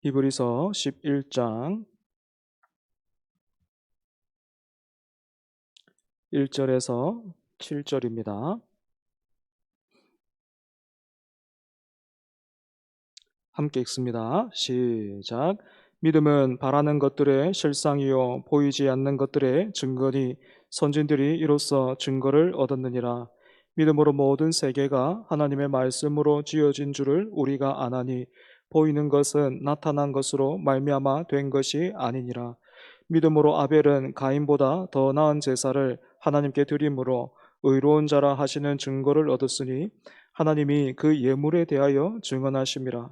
히브리서 11장 1절에서 7절입니다. 함께 읽습니다. 시작. 믿음은 바라는 것들의 실상이요 보이지 않는 것들의 증거니 선진들이 이로써 증거를 얻었느니라. 믿음으로 모든 세계가 하나님의 말씀으로 지어진 줄을 우리가 아나니 보이는 것은 나타난 것으로 말미암아 된 것이 아니니라. 믿음으로 아벨은 가인보다 더 나은 제사를 하나님께 드림으로 의로운 자라 하시는 증거를 얻었으니 하나님이 그 예물에 대하여 증언하심이라.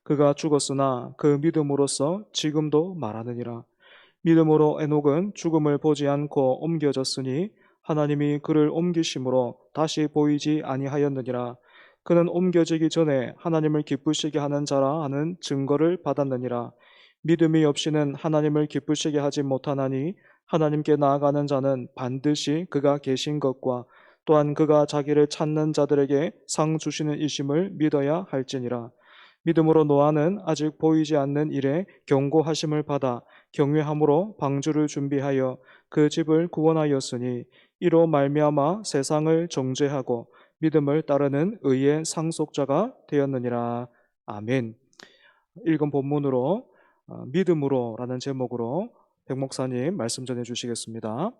그가 죽었으나 그 믿음으로써 지금도 말하느니라. 믿음으로 에녹은 죽음을 보지 않고 옮겨졌으니 하나님이 그를 옮기심으로 다시 보이지 아니하였느니라. 그는 옮겨지기 전에 하나님을 기쁘시게 하는 자라 하는 증거를 받았느니라. 믿음이 없이는 하나님을 기쁘시게 하지 못하나니 하나님께 나아가는 자는 반드시 그가 계신 것과 또한 그가 자기를 찾는 자들에게 상 주시는 이심을 믿어야 할지니라. 믿음으로 노아는 아직 보이지 않는 일에 경고하심을 받아 경외함으로 방주를 준비하여 그 집을 구원하였으니 이로 말미암아 세상을 정죄하고 믿음을 따르는 의의 상속자가 되었느니라. 아멘. 읽은 본문으로 믿음으로라는 제목으로 백 목사님 말씀 전해 주시겠습니다.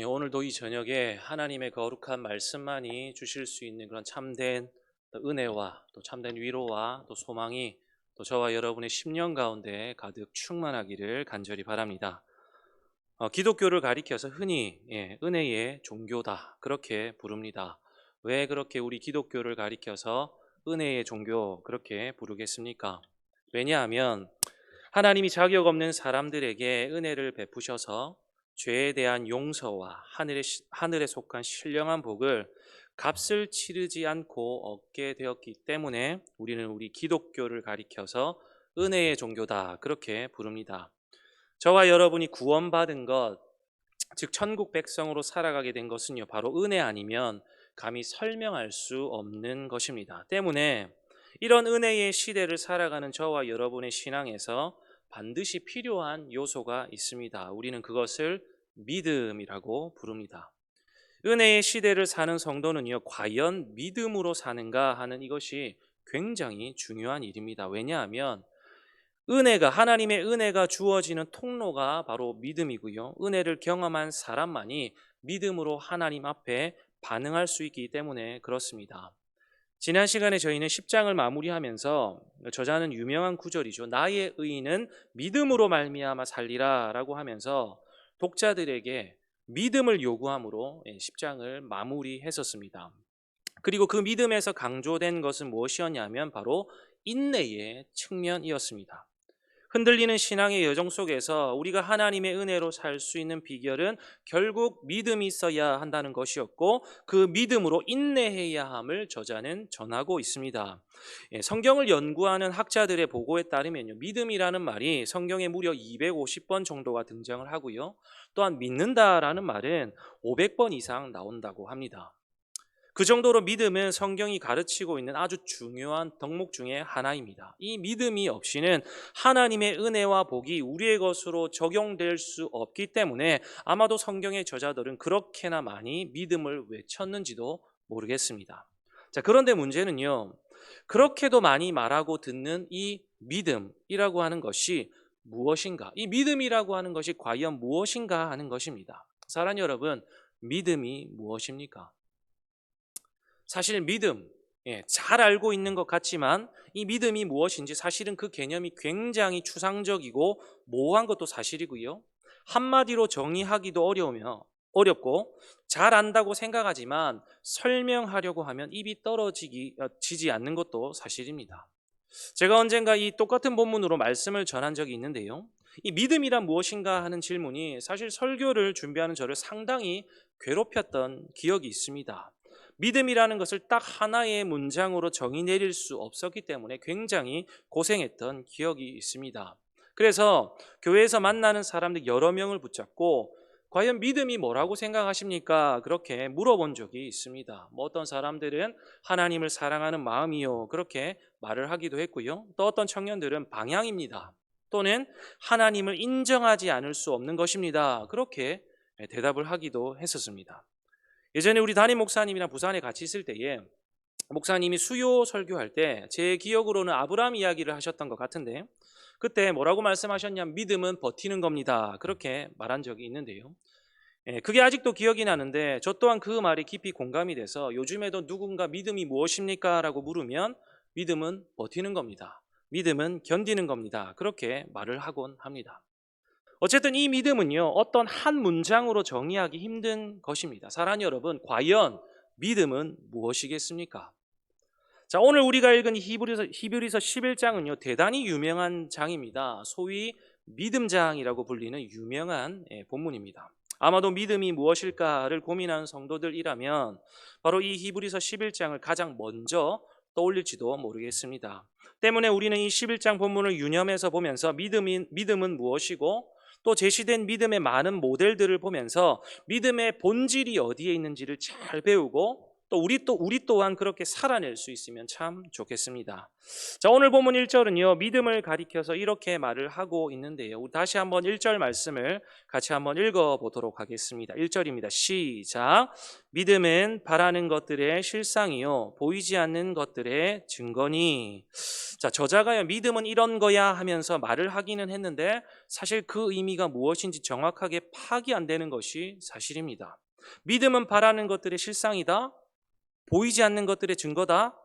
오늘도 이 저녁에 하나님의 거룩한 말씀만이 주실 수 있는 그런 참된 은혜와 또 참된 위로와 또 소망이 또 저와 여러분의 심령 가운데 가득 충만하기를 간절히 바랍니다. 기독교를 가리켜서 흔히 은혜의 종교다 그렇게 부릅니다. 왜 그렇게 우리 기독교를 가리켜서 은혜의 종교 그렇게 부르겠습니까? 왜냐하면 하나님이 자격 없는 사람들에게 은혜를 베푸셔서 죄에 대한 용서와 하늘에 속한 신령한 복을 값을 치르지 않고 얻게 되었기 때문에 우리는 우리 기독교를 가리켜서 은혜의 종교다 그렇게 부릅니다. 저와 여러분이 구원받은 것, 즉 천국 백성으로 살아가게 된 것은요 바로 은혜 아니면 감히 설명할 수 없는 것입니다. 때문에 이런 은혜의 시대를 살아가는 저와 여러분의 신앙에서 반드시 필요한 요소가 있습니다. 우리는 그것을 믿음이라고 부릅니다. 은혜의 시대를 사는 성도는요 과연 믿음으로 사는가 하는 이것이 굉장히 중요한 일입니다. 왜냐하면 하나님의 은혜가 주어지는 통로가 바로 믿음이고요. 은혜를 경험한 사람만이 믿음으로 하나님 앞에 반응할 수 있기 때문에 그렇습니다. 지난 시간에 저희는 10장을 마무리하면서 저자는 유명한 구절이죠. 나의 의인은 믿음으로 말미암아 살리라 라고 하면서 독자들에게 믿음을 요구함으로 10장을 마무리했었습니다. 그리고 그 믿음에서 강조된 것은 무엇이었냐면 바로 인내의 측면이었습니다. 흔들리는 신앙의 여정 속에서 우리가 하나님의 은혜로 살 수 있는 비결은 결국 믿음이 있어야 한다는 것이었고 그 믿음으로 인내해야 함을 저자는 전하고 있습니다. 성경을 연구하는 학자들의 보고에 따르면요, 믿음이라는 말이 성경에 무려 250번 정도가 등장을 하고요. 또한 믿는다라는 말은 500번 이상 나온다고 합니다. 그 정도로 믿음은 성경이 가르치고 있는 아주 중요한 덕목 중에 하나입니다. 이 믿음이 없이는 하나님의 은혜와 복이 우리의 것으로 적용될 수 없기 때문에 아마도 성경의 저자들은 그렇게나 많이 믿음을 외쳤는지도 모르겠습니다. 자, 그런데 문제는요, 그렇게도 많이 말하고 듣는 이 믿음이라고 하는 것이 무엇인가? 이 믿음이라고 하는 것이 과연 무엇인가 하는 것입니다. 사랑하는 여러분, 믿음이 무엇입니까? 사실 믿음, 잘 알고 있는 것 같지만 이 믿음이 무엇인지 사실은 그 개념이 굉장히 추상적이고 모호한 것도 사실이고요. 한마디로 정의하기도 어렵고 잘 안다고 생각하지만 설명하려고 하면 입이 떨어지지 않는 것도 사실입니다. 제가 언젠가 이 똑같은 본문으로 말씀을 전한 적이 있는데요. 이 믿음이란 무엇인가 하는 질문이 사실 설교를 준비하는 저를 상당히 괴롭혔던 기억이 있습니다. 믿음이라는 것을 딱 하나의 문장으로 정의 내릴 수 없었기 때문에 굉장히 고생했던 기억이 있습니다. 그래서 교회에서 만나는 사람들 여러 명을 붙잡고 과연 믿음이 뭐라고 생각하십니까? 그렇게 물어본 적이 있습니다. 뭐 어떤 사람들은 하나님을 사랑하는 마음이요, 그렇게 말을 하기도 했고요. 또 어떤 청년들은 방향입니다. 또는 하나님을 인정하지 않을 수 없는 것입니다. 그렇게 대답을 하기도 했었습니다. 예전에 우리 담임 목사님이랑 부산에 같이 있을 때에 목사님이 수요 설교할 때 제 기억으로는 아브라함 이야기를 하셨던 것 같은데, 그때 뭐라고 말씀하셨냐면 믿음은 버티는 겁니다. 그렇게 말한 적이 있는데요. 그게 아직도 기억이 나는데 저 또한 그 말이 깊이 공감이 돼서 요즘에도 누군가 믿음이 무엇입니까? 라고 물으면 믿음은 버티는 겁니다. 믿음은 견디는 겁니다. 그렇게 말을 하곤 합니다. 어쨌든 이 믿음은요, 어떤 한 문장으로 정의하기 힘든 것입니다. 사랑하는 여러분, 과연 믿음은 무엇이겠습니까? 자, 오늘 우리가 읽은 히브리서 11장은요, 대단히 유명한 장입니다. 소위 믿음장이라고 불리는 유명한 본문입니다. 아마도 믿음이 무엇일까를 고민하는 성도들이라면 바로 이 히브리서 11장을 가장 먼저 떠올릴지도 모르겠습니다. 때문에 우리는 이 11장 본문을 유념해서 보면서 믿음은 무엇이고 또 제시된 믿음의 많은 모델들을 보면서 믿음의 본질이 어디에 있는지를 잘 배우고 또 우리 또한 그렇게 살아낼 수 있으면 참 좋겠습니다. 자, 오늘 본문 1절은요, 믿음을 가리켜서 이렇게 말을 하고 있는데요. 우리 다시 한번 1절 말씀을 같이 한번 읽어 보도록 하겠습니다. 1절입니다. 시작. 믿음은 바라는 것들의 실상이요 보이지 않는 것들의 증거니. 자, 저자가요, 믿음은 이런 거야 하면서 말을 하기는 했는데 사실 그 의미가 무엇인지 정확하게 파악이 안 되는 것이 사실입니다. 믿음은 바라는 것들의 실상이다, 보이지 않는 것들의 증거다,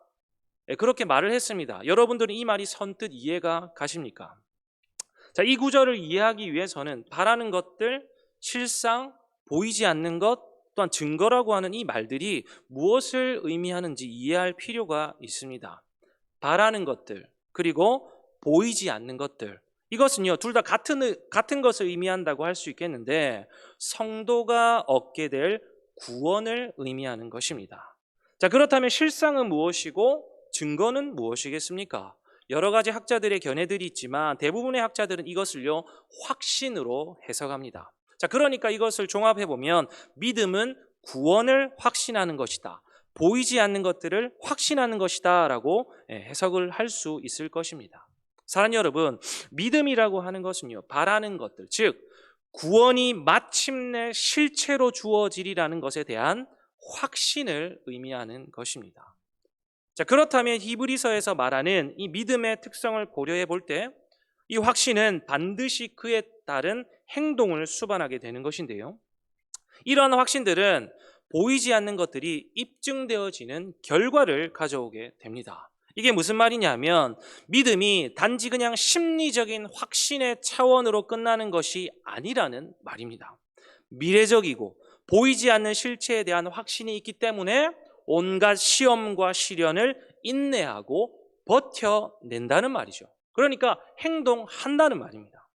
그렇게 말을 했습니다. 여러분들은 이 말이 선뜻 이해가 가십니까? 자, 이 구절을 이해하기 위해서는 바라는 것들, 실상, 보이지 않는 것, 또한 증거라고 하는 이 말들이 무엇을 의미하는지 이해할 필요가 있습니다. 바라는 것들, 그리고 보이지 않는 것들, 이것은요, 둘 다 같은 것을 의미한다고 할 수 있겠는데 성도가 얻게 될 구원을 의미하는 것입니다. 자, 그렇다면 실상은 무엇이고 증거는 무엇이겠습니까? 여러 가지 학자들의 견해들이 있지만 대부분의 학자들은 이것을요, 확신으로 해석합니다. 자, 그러니까 이것을 종합해 보면 믿음은 구원을 확신하는 것이다, 보이지 않는 것들을 확신하는 것이다 라고 해석을 할 수 있을 것입니다. 사랑하는 여러분, 믿음이라고 하는 것은요, 바라는 것들, 즉 구원이 마침내 실체로 주어지리라는 것에 대한 확신을 의미하는 것입니다. 자, 그렇다면 히브리서에서 말하는 이 믿음의 특성을 고려해 볼 때 이 확신은 반드시 그에 따른 행동을 수반하게 되는 것인데요, 이러한 확신들은 보이지 않는 것들이 입증되어지는 결과를 가져오게 됩니다. 이게 무슨 말이냐면 믿음이 단지 그냥 심리적인 확신의 차원으로 끝나는 것이 아니라는 말입니다. 미래적이고 보이지 않는 실체에 대한 확신이 있기 때문에 온갖 시험과 시련을 인내하고 버텨낸다는 말이죠. 그러니까 행동한다는 말입니다.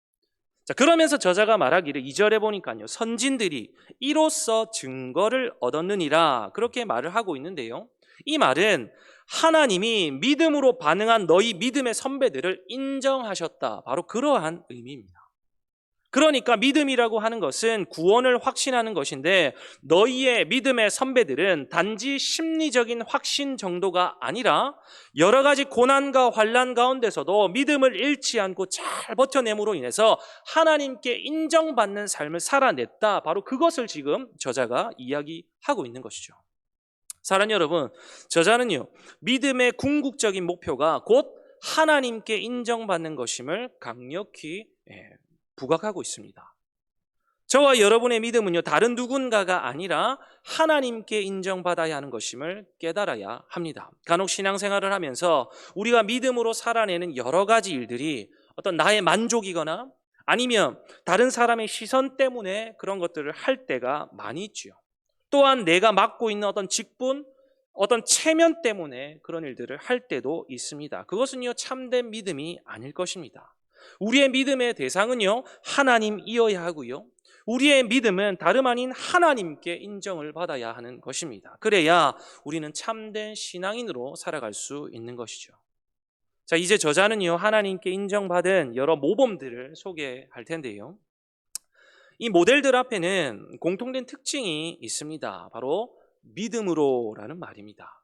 자, 그러면서 저자가 말하기를 2절에 보니까요, 선진들이 이로써 증거를 얻었느니라 그렇게 말을 하고 있는데요, 이 말은 하나님이 믿음으로 반응한 너희 믿음의 선배들을 인정하셨다, 바로 그러한 의미입니다. 그러니까 믿음이라고 하는 것은 구원을 확신하는 것인데 너희의 믿음의 선배들은 단지 심리적인 확신 정도가 아니라 여러 가지 고난과 환난 가운데서도 믿음을 잃지 않고 잘 버텨냄으로 인해서 하나님께 인정받는 삶을 살아냈다, 바로 그것을 지금 저자가 이야기하고 있는 것이죠. 사랑하는 여러분, 저자는요, 믿음의 궁극적인 목표가 곧 하나님께 인정받는 것임을 강력히 부각하고 있습니다. 저와 여러분의 믿음은요, 다른 누군가가 아니라 하나님께 인정받아야 하는 것임을 깨달아야 합니다. 간혹 신앙생활을 하면서 우리가 믿음으로 살아내는 여러 가지 일들이 어떤 나의 만족이거나 아니면 다른 사람의 시선 때문에 그런 것들을 할 때가 많이 있지요. 또한 내가 맡고 있는 어떤 직분, 어떤 체면 때문에 그런 일들을 할 때도 있습니다. 그것은요, 참된 믿음이 아닐 것입니다. 우리의 믿음의 대상은요, 하나님이어야 하고요, 우리의 믿음은 다름 아닌 하나님께 인정을 받아야 하는 것입니다. 그래야 우리는 참된 신앙인으로 살아갈 수 있는 것이죠. 자, 이제 저자는요, 하나님께 인정받은 여러 모범들을 소개할 텐데요, 이 모델들 앞에는 공통된 특징이 있습니다. 바로 믿음으로라는 말입니다.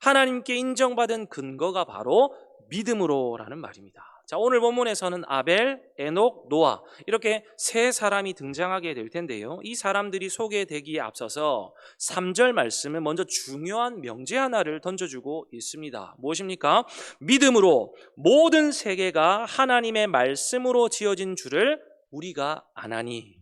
하나님께 인정받은 근거가 바로 믿음으로라는 말입니다. 자, 오늘 본문에서는 아벨, 에녹, 노아 이렇게 세 사람이 등장하게 될 텐데요. 이 사람들이 소개되기에 앞서서 3절 말씀은 먼저 중요한 명제 하나를 던져주고 있습니다. 무엇입니까? 믿음으로 모든 세계가 하나님의 말씀으로 지어진 줄을 우리가 아나니.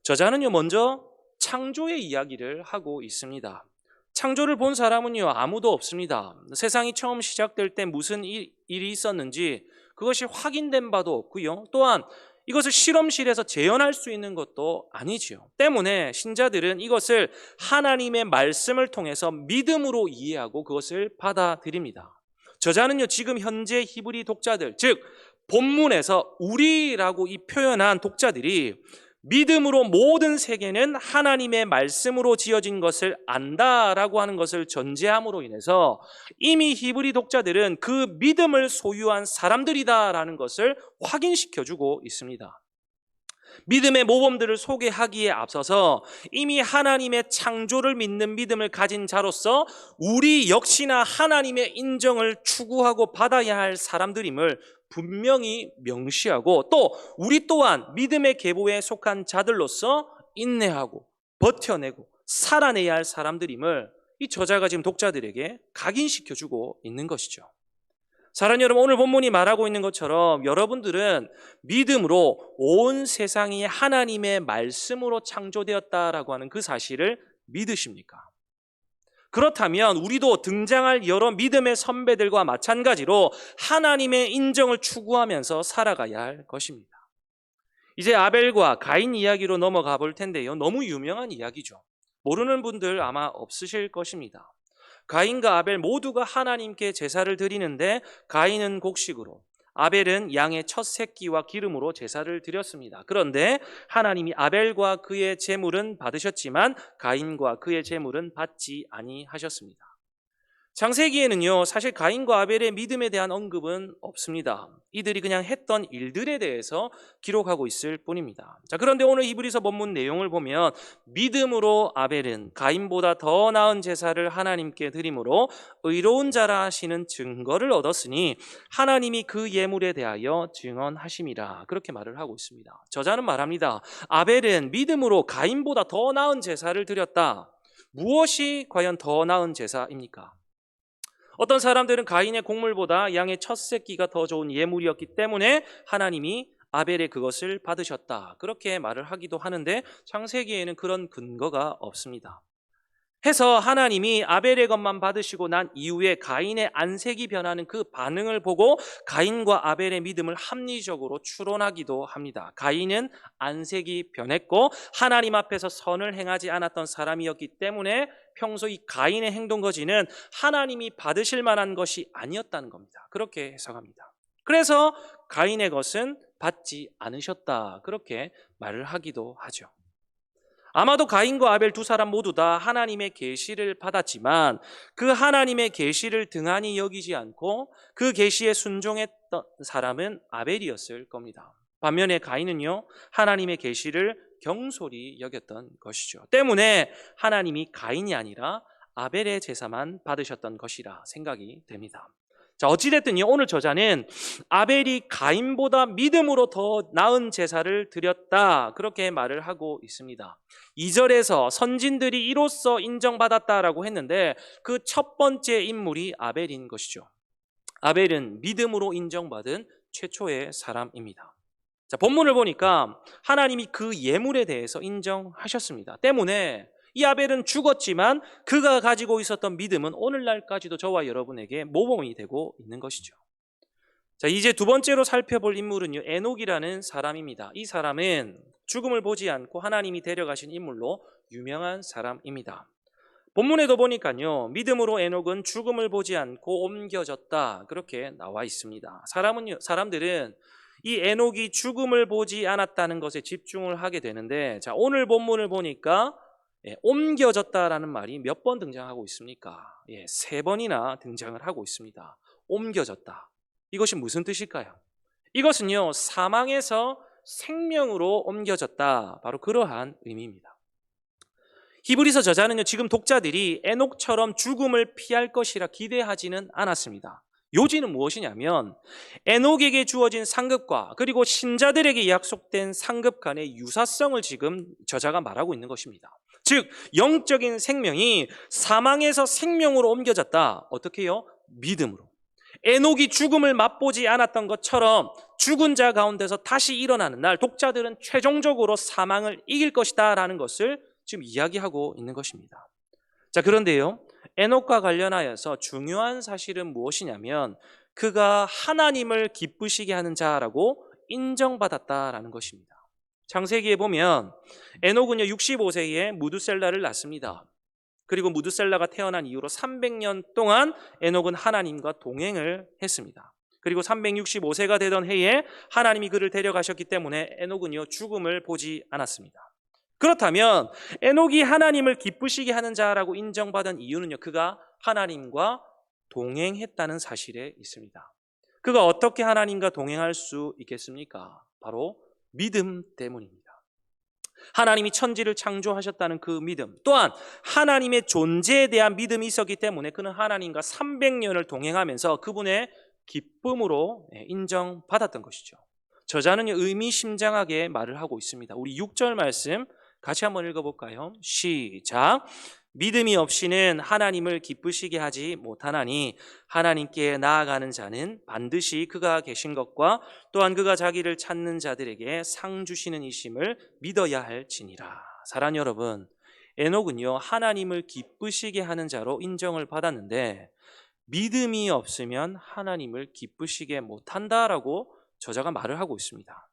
저자는요, 먼저 창조의 이야기를 하고 있습니다. 창조를 본 사람은요, 아무도 없습니다. 세상이 처음 시작될 때 무슨 일이 있었는지 그것이 확인된 바도 없고요. 또한 이것을 실험실에서 재현할 수 있는 것도 아니지요. 때문에 신자들은 이것을 하나님의 말씀을 통해서 믿음으로 이해하고 그것을 받아들입니다. 저자는요, 지금 현재 히브리 독자들, 즉 본문에서 우리라고 이 표현한 독자들이 믿음으로 모든 세계는 하나님의 말씀으로 지어진 것을 안다라고 하는 것을 전제함으로 인해서 이미 히브리 독자들은 그 믿음을 소유한 사람들이다라는 것을 확인시켜주고 있습니다. 믿음의 모범들을 소개하기에 앞서서 이미 하나님의 창조를 믿는 믿음을 가진 자로서 우리 역시나 하나님의 인정을 추구하고 받아야 할 사람들임을 분명히 명시하고, 또 우리 또한 믿음의 계보에 속한 자들로서 인내하고 버텨내고 살아내야 할 사람들임을 이 저자가 지금 독자들에게 각인시켜주고 있는 것이죠. 사랑하는 여러분, 오늘 본문이 말하고 있는 것처럼 여러분들은 믿음으로 온 세상이 하나님의 말씀으로 창조되었다라고 하는 그 사실을 믿으십니까? 그렇다면 우리도 등장할 여러 믿음의 선배들과 마찬가지로 하나님의 인정을 추구하면서 살아가야 할 것입니다. 이제 아벨과 가인 이야기로 넘어가 볼 텐데요. 너무 유명한 이야기죠. 모르는 분들 아마 없으실 것입니다. 가인과 아벨 모두가 하나님께 제사를 드리는데 가인은 곡식으로, 아벨은 양의 첫 새끼와 기름으로 제사를 드렸습니다. 그런데 하나님이 아벨과 그의 제물은 받으셨지만 가인과 그의 제물은 받지 아니하셨습니다. 창세기에는요, 사실 가인과 아벨의 믿음에 대한 언급은 없습니다. 이들이 그냥 했던 일들에 대해서 기록하고 있을 뿐입니다. 자, 그런데 오늘 히브리서 본문 내용을 보면 믿음으로 아벨은 가인보다 더 나은 제사를 하나님께 드림으로 의로운 자라 하시는 증거를 얻었으니 하나님이 그 예물에 대하여 증언하심이라, 그렇게 말을 하고 있습니다. 저자는 말합니다. 아벨은 믿음으로 가인보다 더 나은 제사를 드렸다. 무엇이 과연 더 나은 제사입니까? 어떤 사람들은 가인의 곡물보다 양의 첫 새끼가 더 좋은 예물이었기 때문에 하나님이 아벨의 그것을 받으셨다, 그렇게 말을 하기도 하는데 창세기에는 그런 근거가 없습니다. 해서 하나님이 아벨의 것만 받으시고 난 이후에 가인의 안색이 변하는 그 반응을 보고 가인과 아벨의 믿음을 합리적으로 추론하기도 합니다. 가인은 안색이 변했고 하나님 앞에서 선을 행하지 않았던 사람이었기 때문에 평소 이 가인의 행동 거지는 하나님이 받으실 만한 것이 아니었다는 겁니다. 그렇게 해석합니다. 그래서 가인의 것은 받지 않으셨다, 그렇게 말을 하기도 하죠. 아마도 가인과 아벨 두 사람 모두 다 하나님의 계시를 받았지만 그 하나님의 계시를 등한히 여기지 않고 그 계시에 순종했던 사람은 아벨이었을 겁니다. 반면에 가인은요, 하나님의 계시를 경솔히 여겼던 것이죠. 때문에 하나님이 가인이 아니라 아벨의 제사만 받으셨던 것이라 생각이 됩니다. 자, 어찌됐든요, 오늘 저자는 아벨이 가인보다 믿음으로 더 나은 제사를 드렸다, 그렇게 말을 하고 있습니다. 2절에서 선진들이 이로써 인정받았다라고 했는데 그 첫 번째 인물이 아벨인 것이죠. 아벨은 믿음으로 인정받은 최초의 사람입니다. 자, 본문을 보니까 하나님이 그 예물에 대해서 인정하셨습니다. 때문에 이 아벨은 죽었지만 그가 가지고 있었던 믿음은 오늘날까지도 저와 여러분에게 모범이 되고 있는 것이죠. 자, 이제 두 번째로 살펴볼 인물은요, 에녹이라는 사람입니다. 이 사람은 죽음을 보지 않고 하나님이 데려가신 인물로 유명한 사람입니다. 본문에도 보니까요, 믿음으로 에녹은 죽음을 보지 않고 옮겨졌다, 그렇게 나와 있습니다. 사람들은 이 에녹이 죽음을 보지 않았다는 것에 집중을 하게 되는데, 자, 오늘 본문을 보니까 옮겨졌다라는 말이 몇 번 등장하고 있습니까? 3번이나 등장을 하고 있습니다. 옮겨졌다. 이것이 무슨 뜻일까요? 이것은요, 사망에서 생명으로 옮겨졌다. 바로 그러한 의미입니다. 히브리서 저자는요, 지금 독자들이 에녹처럼 죽음을 피할 것이라 기대하지는 않았습니다. 요지는 무엇이냐면 에녹에게 주어진 상급과 그리고 신자들에게 약속된 상급 간의 유사성을 지금 저자가 말하고 있는 것입니다. 즉 영적인 생명이 사망에서 생명으로 옮겨졌다. 어떻게요? 믿음으로. 에녹이 죽음을 맛보지 않았던 것처럼 죽은 자 가운데서 다시 일어나는 날 독자들은 최종적으로 사망을 이길 것이다 라는 것을 지금 이야기하고 있는 것입니다. 자, 그런데요, 에녹과 관련하여서 중요한 사실은 무엇이냐면 그가 하나님을 기쁘시게 하는 자라고 인정받았다라는 것입니다. 창세기에 보면 에녹은요 65세에 무두셀라를 낳습니다. 그리고 무두셀라가 태어난 이후로 300년 동안 에녹은 하나님과 동행을 했습니다. 그리고 365세가 되던 해에 하나님이 그를 데려가셨기 때문에 에녹은요 죽음을 보지 않았습니다. 그렇다면 에녹이 하나님을 기쁘시게 하는 자라고 인정받은 이유는요, 그가 하나님과 동행했다는 사실에 있습니다. 그가 어떻게 하나님과 동행할 수 있겠습니까? 바로 믿음 때문입니다. 하나님이 천지를 창조하셨다는 그 믿음, 또한 하나님의 존재에 대한 믿음이 있었기 때문에 그는 하나님과 300년을 동행하면서 그분의 기쁨으로 인정받았던 것이죠. 저자는 의미심장하게 말을 하고 있습니다. 우리 6절 말씀 같이 한번 읽어볼까요? 시작. 믿음이 없이는 하나님을 기쁘시게 하지 못하나니 하나님께 나아가는 자는 반드시 그가 계신 것과 또한 그가 자기를 찾는 자들에게 상 주시는 이심을 믿어야 할지니라. 사랑하는 여러분, 에녹은요 하나님을 기쁘시게 하는 자로 인정을 받았는데 믿음이 없으면 하나님을 기쁘시게 못한다라고 저자가 말을 하고 있습니다.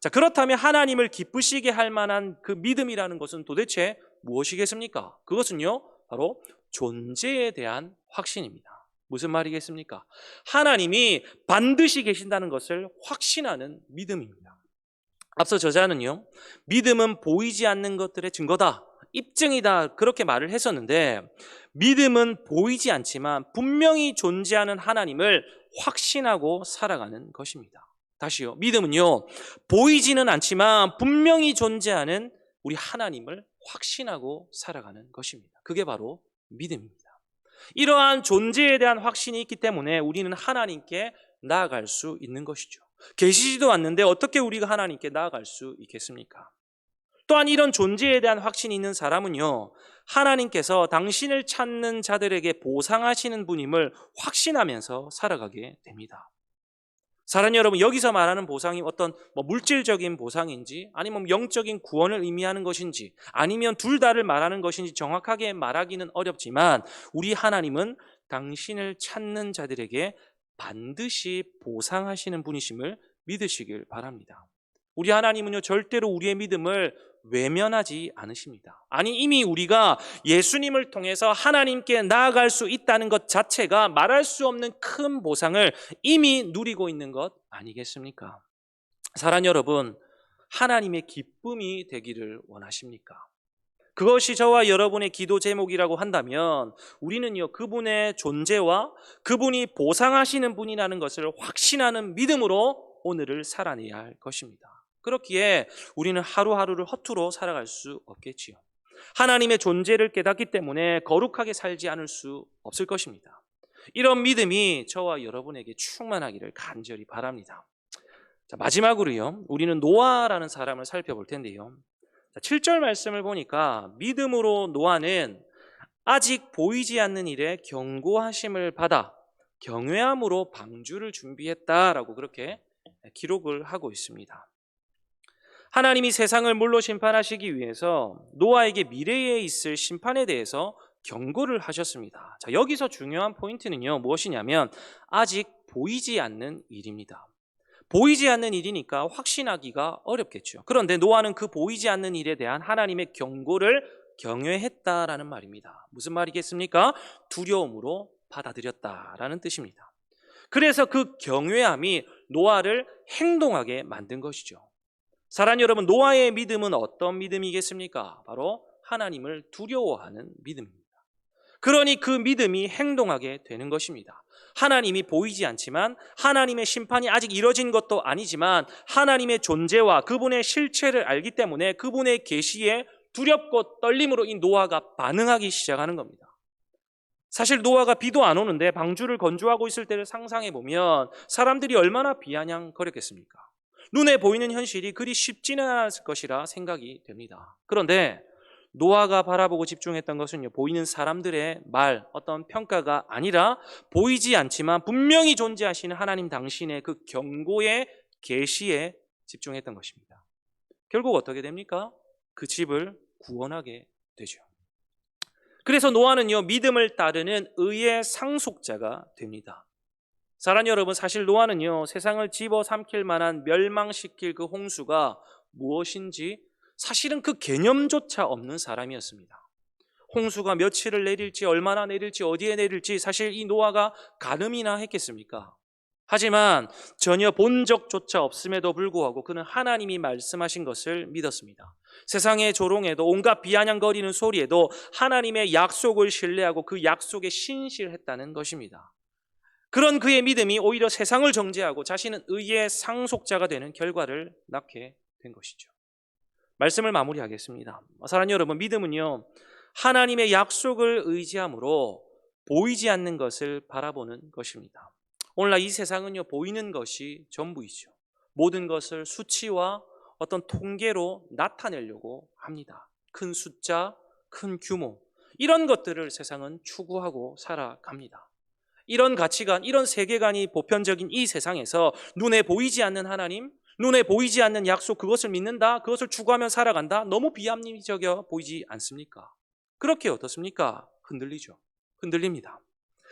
자, 그렇다면 하나님을 기쁘시게 할 만한 그 믿음이라는 것은 도대체 무엇이겠습니까? 그것은요 바로 존재에 대한 확신입니다. 무슨 말이겠습니까? 하나님이 반드시 계신다는 것을 확신하는 믿음입니다. 앞서 저자는요 믿음은 보이지 않는 것들의 증거다, 입증이다, 그렇게 말을 했었는데 믿음은 보이지 않지만 분명히 존재하는 하나님을 확신하고 살아가는 것입니다. 다시요, 믿음은요 보이지는 않지만 분명히 존재하는 우리 하나님을 확신하고 살아가는 것입니다. 그게 바로 믿음입니다. 이러한 존재에 대한 확신이 있기 때문에 우리는 하나님께 나아갈 수 있는 것이죠. 계시지도 않는데 어떻게 우리가 하나님께 나아갈 수 있겠습니까? 또한 이런 존재에 대한 확신이 있는 사람은요 하나님께서 당신을 찾는 자들에게 보상하시는 분임을 확신하면서 살아가게 됩니다. 사랑하는 여러분, 여기서 말하는 보상이 어떤 물질적인 보상인지 아니면 영적인 구원을 의미하는 것인지 아니면 둘 다를 말하는 것인지 정확하게 말하기는 어렵지만 우리 하나님은 당신을 찾는 자들에게 반드시 보상하시는 분이심을 믿으시길 바랍니다. 우리 하나님은요 절대로 우리의 믿음을 외면하지 않으십니다. 아니, 이미 우리가 예수님을 통해서 하나님께 나아갈 수 있다는 것 자체가 말할 수 없는 큰 보상을 이미 누리고 있는 것 아니겠습니까? 사랑하는 여러분, 하나님의 기쁨이 되기를 원하십니까? 그것이 저와 여러분의 기도 제목이라고 한다면 우리는요 그분의 존재와 그분이 보상하시는 분이라는 것을 확신하는 믿음으로 오늘을 살아내야 할 것입니다. 그렇기에 우리는 하루하루를 허투루 살아갈 수 없겠지요. 하나님의 존재를 깨닫기 때문에 거룩하게 살지 않을 수 없을 것입니다. 이런 믿음이 저와 여러분에게 충만하기를 간절히 바랍니다. 자, 마지막으로요 우리는 노아라는 사람을 살펴볼 텐데요. 7절 말씀을 보니까 믿음으로 노아는 아직 보이지 않는 일에 경고하심을 받아 경외함으로 방주를 준비했다라고 그렇게 기록을 하고 있습니다. 하나님이 세상을 물로 심판하시기 위해서 노아에게 미래에 있을 심판에 대해서 경고를 하셨습니다. 자, 여기서 중요한 포인트는요 무엇이냐면 아직 보이지 않는 일입니다. 보이지 않는 일이니까 확신하기가 어렵겠죠. 그런데 노아는 그 보이지 않는 일에 대한 하나님의 경고를 경외했다라는 말입니다. 무슨 말이겠습니까? 두려움으로 받아들였다라는 뜻입니다. 그래서 그 경외함이 노아를 행동하게 만든 것이죠. 사랑하는 여러분, 노아의 믿음은 어떤 믿음이겠습니까? 바로 하나님을 두려워하는 믿음입니다. 그러니 그 믿음이 행동하게 되는 것입니다. 하나님이 보이지 않지만, 하나님의 심판이 아직 이뤄진 것도 아니지만 하나님의 존재와 그분의 실체를 알기 때문에 그분의 계시에 두렵고 떨림으로 이 노아가 반응하기 시작하는 겁니다. 사실 노아가 비도 안 오는데 방주를 건조하고 있을 때를 상상해 보면 사람들이 얼마나 비아냥거렸겠습니까? 눈에 보이는 현실이 그리 쉽지는 않았을 것이라 생각이 됩니다. 그런데 노아가 바라보고 집중했던 것은요, 보이는 사람들의 말, 어떤 평가가 아니라 보이지 않지만 분명히 존재하시는 하나님 당신의 그 경고의 계시에 집중했던 것입니다. 결국 어떻게 됩니까? 그 집을 구원하게 되죠. 그래서 노아는요, 믿음을 따르는 의의 상속자가 됩니다. 사랑하는 여러분, 사실 노아는요, 세상을 집어삼킬 만한 멸망시킬 그 홍수가 무엇인지 사실은 그 개념조차 없는 사람이었습니다. 홍수가 며칠을 내릴지, 얼마나 내릴지, 어디에 내릴지 사실 이 노아가 가늠이나 했겠습니까? 하지만 전혀 본 적조차 없음에도 불구하고 그는 하나님이 말씀하신 것을 믿었습니다. 세상의 조롱에도, 온갖 비아냥거리는 소리에도 하나님의 약속을 신뢰하고 그 약속에 신실했다는 것입니다. 그런 그의 믿음이 오히려 세상을 정죄하고 자신은 의의 상속자가 되는 결과를 낳게 된 것이죠. 말씀을 마무리하겠습니다. 사랑하는 여러분, 믿음은요, 하나님의 약속을 의지함으로 보이지 않는 것을 바라보는 것입니다. 오늘날 이 세상은요, 보이는 것이 전부이죠. 모든 것을 수치와 어떤 통계로 나타내려고 합니다. 큰 숫자, 큰 규모, 이런 것들을 세상은 추구하고 살아갑니다. 이런 가치관, 이런 세계관이 보편적인 이 세상에서 눈에 보이지 않는 하나님, 눈에 보이지 않는 약속, 그것을 믿는다, 그것을 추구하며 살아간다, 너무 비합리적이어 보이지 않습니까? 그렇게 어떻습니까? 흔들리죠. 흔들립니다.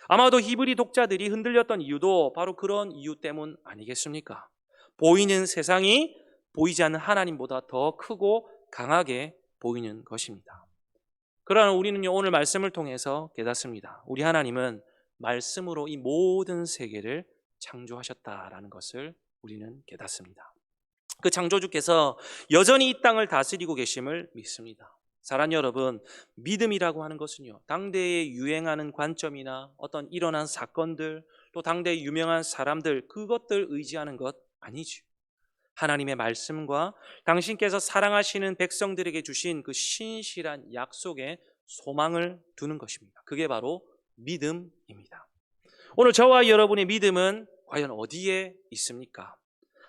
아마도 히브리 독자들이 흔들렸던 이유도 바로 그런 이유 때문 아니겠습니까? 보이는 세상이 보이지 않는 하나님보다 더 크고 강하게 보이는 것입니다. 그러나 우리는요, 오늘 말씀을 통해서 깨닫습니다. 우리 하나님은 말씀으로 이 모든 세계를 창조하셨다라는 것을 우리는 깨닫습니다. 그 창조주께서 여전히 이 땅을 다스리고 계심을 믿습니다. 사랑하는 여러분, 믿음이라고 하는 것은요, 당대에 유행하는 관점이나 어떤 일어난 사건들, 또 당대의 유명한 사람들, 그것들 의지하는 것 아니죠. 하나님의 말씀과 당신께서 사랑하시는 백성들에게 주신 그 신실한 약속에 소망을 두는 것입니다. 그게 바로 믿음입니다. 오늘 저와 여러분의 믿음은 과연 어디에 있습니까?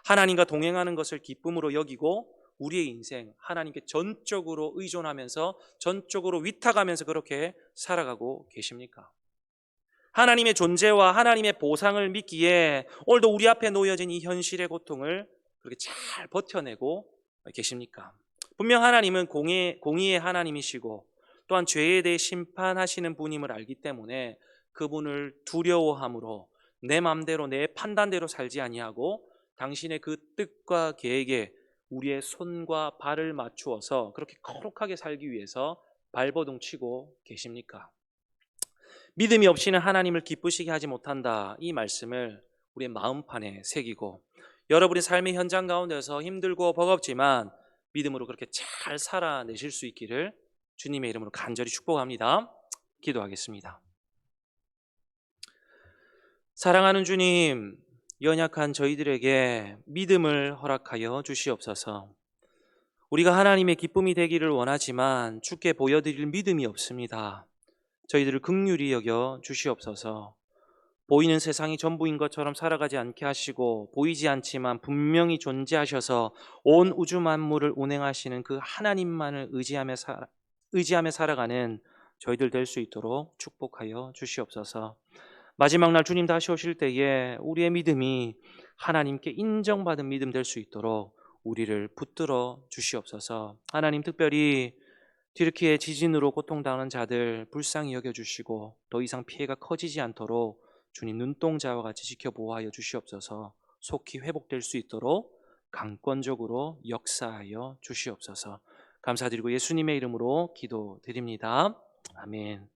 하나님과 동행하는 것을 기쁨으로 여기고 우리의 인생 하나님께 전적으로 의존하면서 전적으로 위탁하면서 그렇게 살아가고 계십니까? 하나님의 존재와 하나님의 보상을 믿기에 오늘도 우리 앞에 놓여진 이 현실의 고통을 그렇게 잘 버텨내고 계십니까? 분명 하나님은 공의의 하나님이시고 또한 죄에 대해 심판하시는 분임을 알기 때문에 그분을 두려워함으로 내 마음대로 내 판단대로 살지 아니하고 당신의 그 뜻과 계획에 우리의 손과 발을 맞추어서 그렇게 거룩하게 살기 위해서 발버둥 치고 계십니까? 믿음이 없이는 하나님을 기쁘시게 하지 못한다, 이 말씀을 우리의 마음판에 새기고 여러분의 삶의 현장 가운데서 힘들고 버겁지만 믿음으로 그렇게 잘 살아내실 수 있기를 주님의 이름으로 간절히 축복합니다. 기도하겠습니다. 사랑하는 주님, 연약한 저희들에게 믿음을 허락하여 주시옵소서. 우리가 하나님의 기쁨이 되기를 원하지만 주께 보여드릴 믿음이 없습니다. 저희들을 긍휼히 여겨 주시옵소서. 보이는 세상이 전부인 것처럼 살아가지 않게 하시고 보이지 않지만 분명히 존재하셔서 온 우주 만물을 운행하시는 그 하나님만을 의지하며 살아가는 저희들 될 수 있도록 축복하여 주시옵소서. 마지막 날 주님 다시 오실 때에 우리의 믿음이 하나님께 인정받은 믿음 될 수 있도록 우리를 붙들어 주시옵소서. 하나님, 특별히 튀르키예 지진으로 고통당하는 자들 불쌍히 여겨주시고 더 이상 피해가 커지지 않도록 주님 눈동자와 같이 지켜보호하여 주시옵소서. 속히 회복될 수 있도록 강권적으로 역사하여 주시옵소서. 감사드리고 예수님의 이름으로 기도드립니다. 아멘.